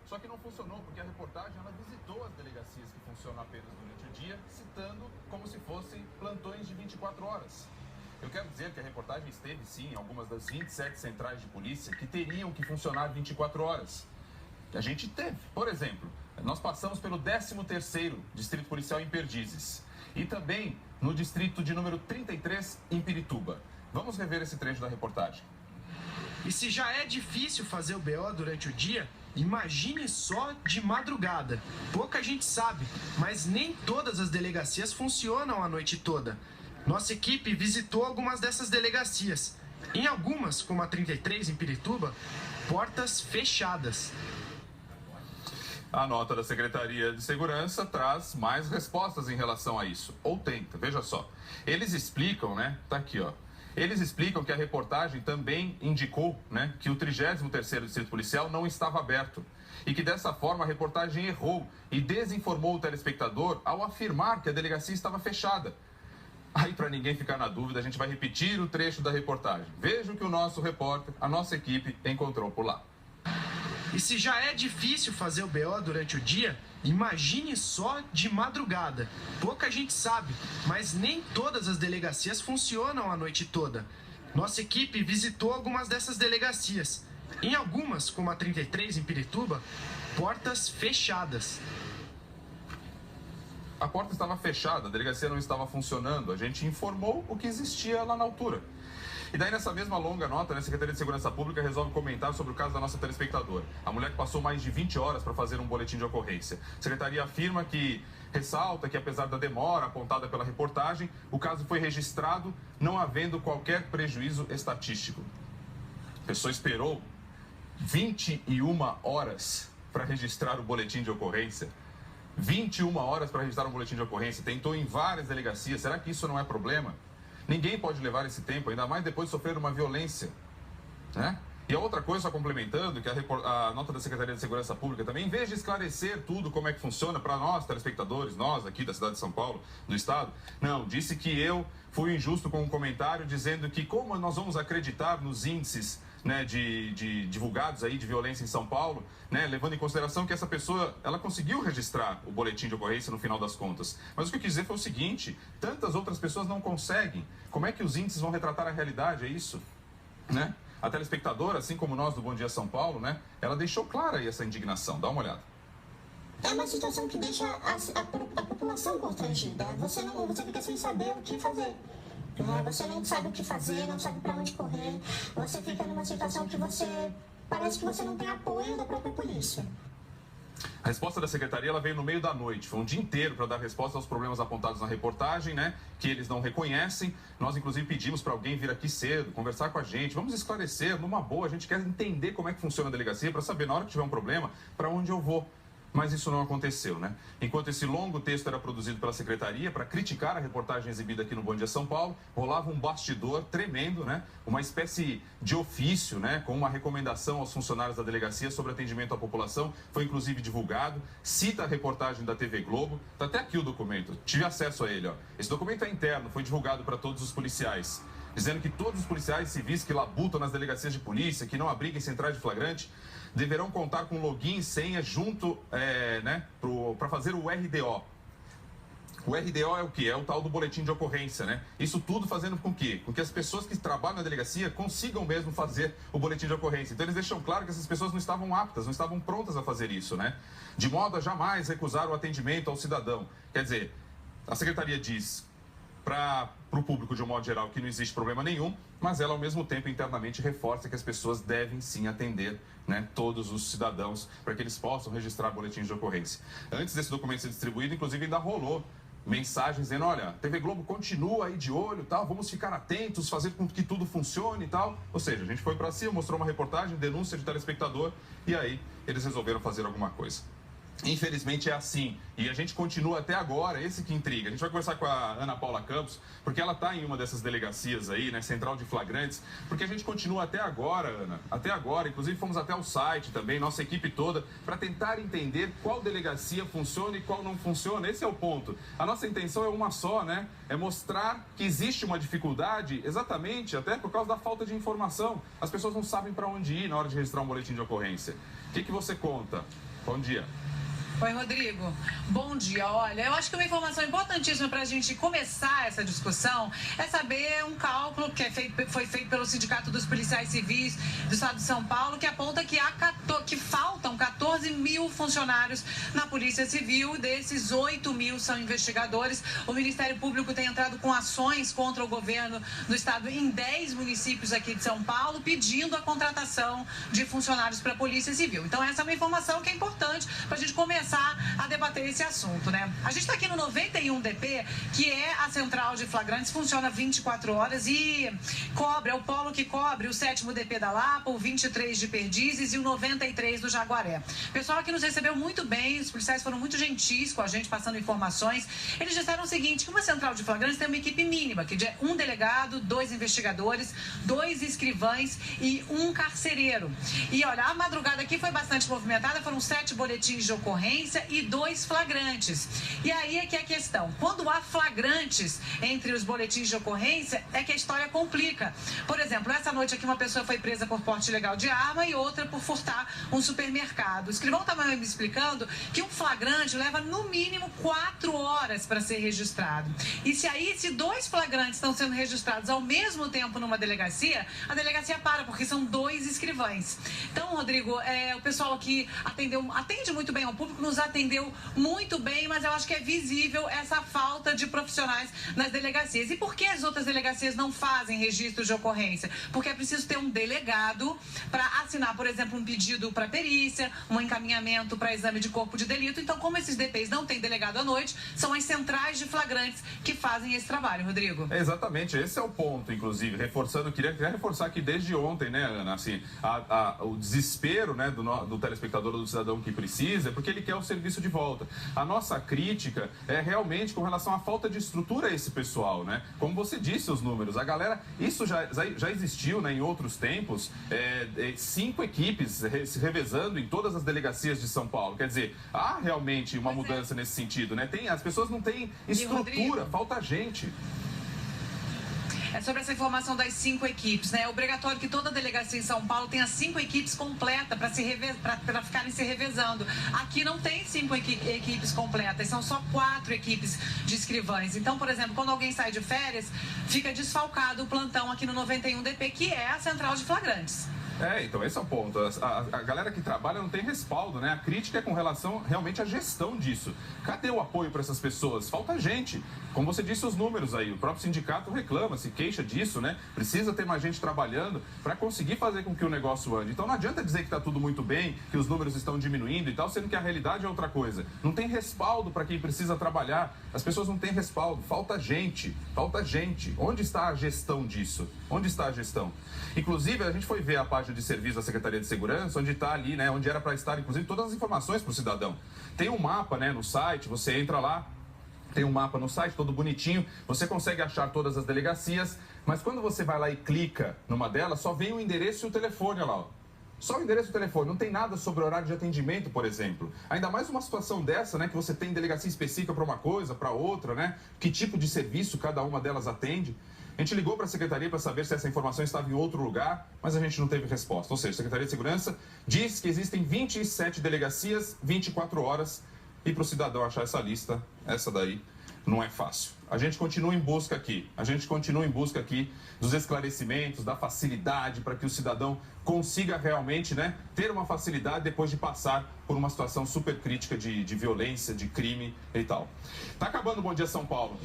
Só que não funcionou, porque a reportagem ela visitou as delegacias que funcionam apenas durante o dia, citando como se fossem plantões de 24 horas. Eu quero dizer que a reportagem esteve, sim, em algumas das 27 centrais de polícia que teriam que funcionar 24 horas. A gente teve. Por exemplo, nós passamos pelo 13º Distrito Policial em Perdizes e também no distrito de número 33 em Pirituba. Vamos rever esse trecho da reportagem. E se já é difícil fazer o BO durante o dia, imagine só de madrugada. Pouca gente sabe, mas nem todas as delegacias funcionam a noite toda. Nossa equipe visitou algumas dessas delegacias. Em algumas, como a 33 em Pirituba, portas fechadas. A nota da Secretaria de Segurança traz mais respostas em relação a isso. Ou tenta, veja só. Eles explicam, né? Tá aqui, ó. Eles explicam que a reportagem também indicou, né, que o 33º Distrito Policial não estava aberto e que dessa forma a reportagem errou e desinformou o telespectador ao afirmar que a delegacia estava fechada. Aí, para ninguém ficar na dúvida, a gente vai repetir o trecho da reportagem. Veja o que o nosso repórter, a nossa equipe, encontrou por lá. E se já é difícil fazer o BO durante o dia, imagine só de madrugada. Pouca gente sabe, mas nem todas as delegacias funcionam a noite toda. Nossa equipe visitou algumas dessas delegacias. Em algumas, como a 33 em Pirituba, portas fechadas. A porta estava fechada, a delegacia não estava funcionando. A gente informou o que existia lá na altura. E daí, nessa mesma longa nota, a Secretaria de Segurança Pública resolve comentar sobre o caso da nossa telespectadora. A mulher que passou mais de 20 horas para fazer um boletim de ocorrência. A Secretaria afirma que, ressalta que apesar da demora apontada pela reportagem, o caso foi registrado, não havendo qualquer prejuízo estatístico. A pessoa esperou 21 horas para registrar o boletim de ocorrência. 21 horas para registrar um boletim de ocorrência. Tentou em várias delegacias. Será que isso não é problema? Ninguém pode levar esse tempo, ainda mais depois de sofrer uma violência, né? E a outra coisa, só complementando, que a nota da Secretaria de Segurança Pública também, em vez de esclarecer tudo como é que funciona para nós, telespectadores, nós aqui da cidade de São Paulo, do estado, não, disse que eu fui injusto com um comentário dizendo que como nós vamos acreditar nos índices, né, de divulgados aí de violência em São Paulo, né, levando em consideração que essa pessoa, ela conseguiu registrar o boletim de ocorrência no final das contas. Mas o que eu quis dizer foi o seguinte, tantas outras pessoas não conseguem. Como é que os índices vão retratar a realidade, é isso? Né? A telespectadora, assim como nós do Bom Dia São Paulo, né, ela deixou clara aí essa indignação. Dá uma olhada. É uma situação que deixa a população constrangida. Você fica sem saber o que fazer. Você não sabe o que fazer, não sabe para onde correr. Você fica numa situação que parece que você não tem apoio da própria polícia. A resposta da secretaria ela veio no meio da noite. Foi um dia inteiro para dar resposta aos problemas apontados na reportagem, né? Que eles não reconhecem. Nós, inclusive, pedimos para alguém vir aqui cedo, conversar com a gente. Vamos esclarecer, numa boa. A gente quer entender como é que funciona a delegacia para saber, na hora que tiver um problema, para onde eu vou. Mas isso não aconteceu, né? Enquanto esse longo texto era produzido pela secretaria para criticar a reportagem exibida aqui no Bom Dia São Paulo, rolava um bastidor tremendo, né? Uma espécie de ofício, né? Com uma recomendação aos funcionários da delegacia sobre atendimento à população. Foi inclusive divulgado. Cita a reportagem da TV Globo. Tá até aqui o documento. Tive acesso a ele, ó. Esse documento é interno, foi divulgado para todos os policiais, dizendo que todos os policiais civis que labutam nas delegacias de polícia, que não abriguem centrais de flagrante, deverão contar com login e senha junto, né, para fazer o RDO. O RDO é o quê? É o tal do boletim de ocorrência, né? Isso tudo fazendo com quê? Com que as pessoas que trabalham na delegacia consigam mesmo fazer o boletim de ocorrência. Então eles deixam claro que essas pessoas não estavam aptas, não estavam prontas a fazer isso, né? De modo a jamais recusar o atendimento ao cidadão. Quer dizer, a secretaria diz para o público de um modo geral que não existe problema nenhum, mas ela ao mesmo tempo internamente reforça que as pessoas devem sim atender, né, todos os cidadãos para que eles possam registrar boletins de ocorrência. Antes desse documento ser distribuído, inclusive ainda rolou mensagens dizendo, olha, TV Globo continua aí de olho, tal, vamos ficar atentos, fazer com que tudo funcione e tal. Ou seja, a gente foi para cima, mostrou uma reportagem, denúncia de telespectador e aí eles resolveram fazer alguma coisa. Infelizmente é assim, e a gente continua até agora, esse que intriga. A gente vai conversar com a Ana Paula Campos, porque ela está em uma dessas delegacias aí, né, central de flagrantes, porque a gente continua até agora, Ana, até agora, inclusive fomos até o site também, nossa equipe toda, para tentar entender qual delegacia funciona e qual não funciona. Esse é o ponto. A nossa intenção é uma só, né, é mostrar que existe uma dificuldade, exatamente, até por causa da falta de informação. As pessoas não sabem para onde ir na hora de registrar um boletim de ocorrência. O que você conta? Bom dia. Oi, Rodrigo. Bom dia. Olha, eu acho que uma informação importantíssima para a gente começar essa discussão é saber um cálculo que foi feito pelo Sindicato dos Policiais Civis do Estado de São Paulo, que aponta que faltam 14 mil funcionários na Polícia Civil. Desses, 8 mil são investigadores. O Ministério Público tem entrado com ações contra o governo do Estado em 10 municípios aqui de São Paulo, pedindo a contratação de funcionários para a Polícia Civil. Então, essa é uma informação que é importante para a gente começar a debater esse assunto, né? A gente está aqui no 91 DP, que é a central de flagrantes, funciona 24 horas e é o polo que cobre o 7º DP da Lapa, o 23 de Perdizes e o 93 do Jaguaré. O pessoal aqui nos recebeu muito bem, os policiais foram muito gentis com a gente, passando informações. Eles disseram o seguinte, que uma central de flagrantes tem uma equipe mínima, que é um delegado, 2 investigadores, 2 escrivães e 1 carcereiro. E olha, a madrugada aqui foi bastante movimentada, foram 7 boletins de ocorrência e 2 flagrantes. E aí é que é a questão. Quando há flagrantes entre os boletins de ocorrência, é que a história complica. Por exemplo, essa noite aqui uma pessoa foi presa por porte ilegal de arma e outra por furtar um supermercado. O escrivão estava me explicando que um flagrante leva no mínimo 4 horas para ser registrado. E se 2 flagrantes estão sendo registrados ao mesmo tempo numa delegacia, a delegacia para, porque são 2 escrivães. Então, Rodrigo, o pessoal aqui atende muito bem ao público, nos atendeu muito bem, mas eu acho que é visível essa falta de profissionais nas delegacias. E por que as outras delegacias não fazem registros de ocorrência? Porque é preciso ter um delegado para assinar, por exemplo, um pedido para perícia, um encaminhamento para exame de corpo de delito. Então, como esses DPs não têm delegado à noite, são as centrais de flagrantes que fazem esse trabalho, Rodrigo. Exatamente, esse é o ponto, inclusive, queria reforçar aqui desde ontem, né, Ana, assim, o desespero, né, do telespectador ou do cidadão que precisa, porque ele quer o serviço de volta. A nossa crítica é realmente com relação à falta de estrutura a esse pessoal, né? Como você disse, os números, a galera, isso já existiu, né, em outros tempos, 5 equipes se revezando em todas as delegacias de São Paulo. Quer dizer, há realmente uma mudança nesse sentido, né? As pessoas não têm estrutura, falta gente. É sobre essa informação das 5 equipes, né? É obrigatório que toda delegacia em São Paulo tenha 5 equipes completas para ficarem se revezando. Aqui não tem 5 equipes completas, são só 4 equipes de escrivães. Então, por exemplo, quando alguém sai de férias, fica desfalcado o plantão aqui no 91 DP, que é a central de flagrantes. Então esse é o ponto. A galera que trabalha não tem respaldo, né? A crítica é com relação realmente à gestão disso. Cadê o apoio para essas pessoas? Falta gente. Como você disse, os números aí, o próprio sindicato reclama, se queixa disso, né? Precisa ter mais gente trabalhando para conseguir fazer com que o negócio ande. Então não adianta dizer que está tudo muito bem, que os números estão diminuindo e tal, sendo que a realidade é outra coisa. Não tem respaldo para quem precisa trabalhar. As pessoas não têm respaldo. Falta gente. Falta gente. Onde está a gestão disso? Onde está a gestão? Inclusive, a gente foi ver a página de serviço da Secretaria de Segurança, onde está ali, né? Onde era para estar, inclusive, todas as informações para o cidadão. Tem um mapa, né, no site, você entra lá, tem um mapa no site, todo bonitinho, você consegue achar todas as delegacias, mas quando você vai lá e clica numa delas, só vem o endereço e o telefone, olha lá, ó. Só o endereço e o telefone, não tem nada sobre horário de atendimento, por exemplo. Ainda mais uma situação dessa, né, que você tem delegacia específica para uma coisa, para outra, né? Que tipo de serviço cada uma delas atende. A gente ligou para a Secretaria para saber se essa informação estava em outro lugar, mas a gente não teve resposta. Ou seja, a Secretaria de Segurança diz que existem 27 delegacias, 24 horas, e para o cidadão achar essa lista, essa daí, não é fácil. A gente continua em busca aqui, dos esclarecimentos, da facilidade para que o cidadão consiga realmente, né, ter uma facilidade depois de passar por uma situação super crítica de violência, de crime e tal. Tá acabando o Bom Dia São Paulo.